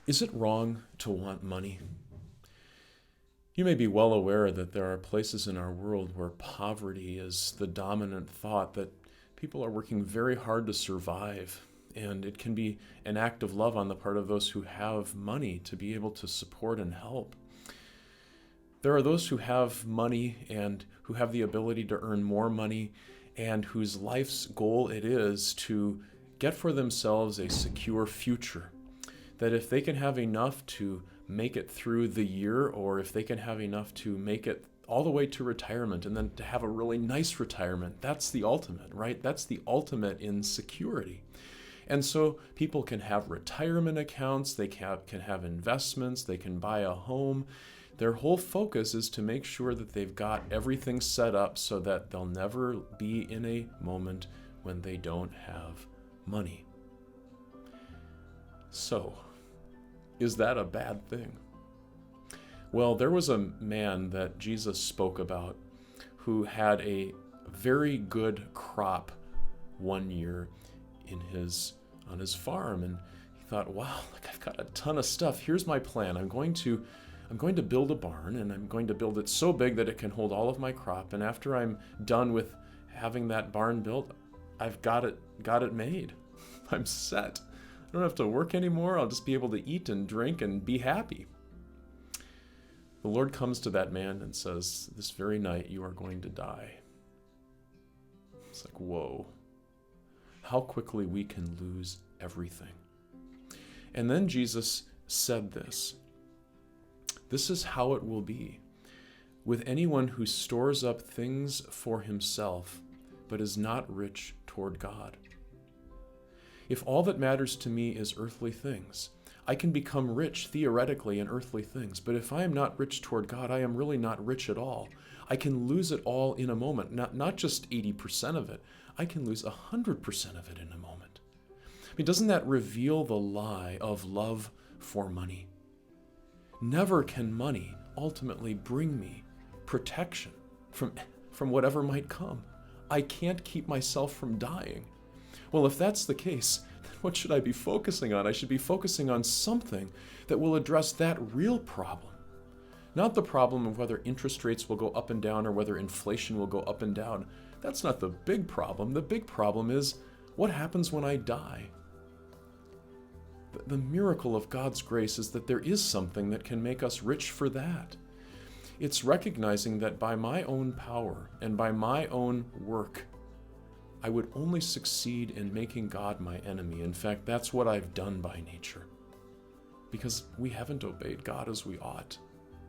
Is it wrong to want money? You may be well aware that there are places in our world where poverty is the dominant thought, that people are working very hard to survive, and it can be an act of love on the part of those who have money to be able to support and help. There are those who have money and who have the ability to earn more money and whose life's goal it is to get for themselves a secure future. That if they can have enough to make it through the year, or if they can have enough to make it all the way to retirement and then to have a really nice retirement, that's the ultimate, right? That's the ultimate in security. And so people can have retirement accounts, they can have investments, they can buy a home. Their whole focus is to make sure that they've got everything set up so that they'll never be in a moment when they don't have money. So, is that a bad thing? Well, there was a man that Jesus spoke about who had a very good crop one year on his farm, and he thought, wow, like I've got a ton of stuff. Here's my plan. I'm going to build a barn, and I'm going to build it so big that it can hold all of my crop, and after I'm done with having that barn built, I've got it made. I'm set. I don't have to work anymore. I'll just be able to eat and drink and be happy. The Lord comes to that man and says, this very night you are going to die. It's like, whoa. How quickly we can lose everything. And then Jesus said this. This is how it will be with anyone who stores up things for himself, but is not rich toward God. If all that matters to me is earthly things, I can become rich theoretically in earthly things, but if I am not rich toward God, I am really not rich at all. I can lose it all in a moment, not just 80% of it. I can lose 100% of it in a moment. I mean, doesn't that reveal the lie of love for money? Never can money ultimately bring me protection from whatever might come. I can't keep myself from dying. Well, if that's the case, then what should I be focusing on? I should be focusing on something that will address that real problem. Not the problem of whether interest rates will go up and down or whether inflation will go up and down. That's not the big problem. The big problem is, what happens when I die? The miracle of God's grace is that there is something that can make us rich for that. It's recognizing that by my own power and by my own work, I would only succeed in making God my enemy. In fact, that's what I've done by nature. Because we haven't obeyed God as we ought.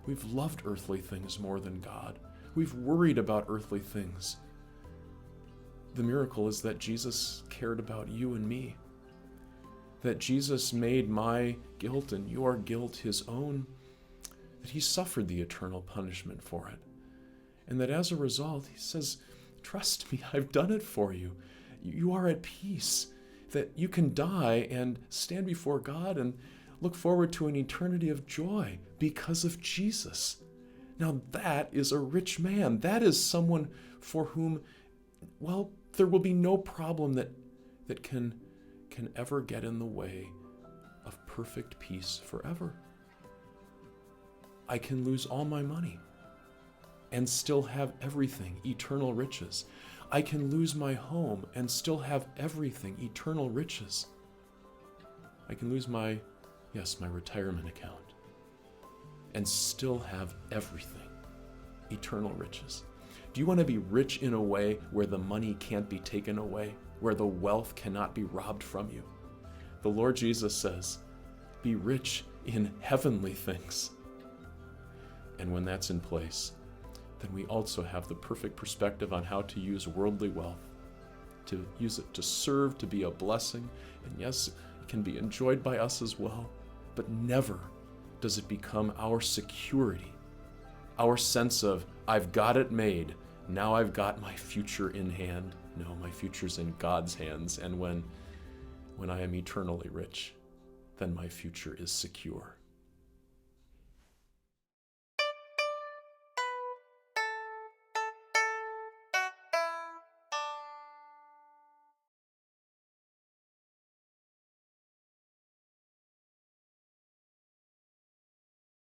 We've loved earthly things more than God. We've worried about earthly things. The miracle is that Jesus cared about you and me. That Jesus made my guilt and your guilt his own. That he suffered the eternal punishment for it. And that as a result, he says, trust me, I've done it for you. You are at peace. That you can die and stand before God and look forward to an eternity of joy because of Jesus. Now that is a rich man. That is someone for whom, well, there will be no problem that can ever get in the way of perfect peace forever. I can lose all my money and still have everything, eternal riches. I can lose my home and still have everything, eternal riches. I can lose my retirement account and still have everything, eternal riches. Do you want to be rich in a way where the money can't be taken away, where the wealth cannot be robbed from you? The Lord Jesus says, be rich in heavenly things. And when that's in place, then we also have the perfect perspective on how to use worldly wealth, to use it to serve, to be a blessing. And yes, it can be enjoyed by us as well, but never does it become our security, our sense of, I've got it made, now I've got my future in hand. No, my future's in God's hands, and when I am eternally rich, then my future is secure.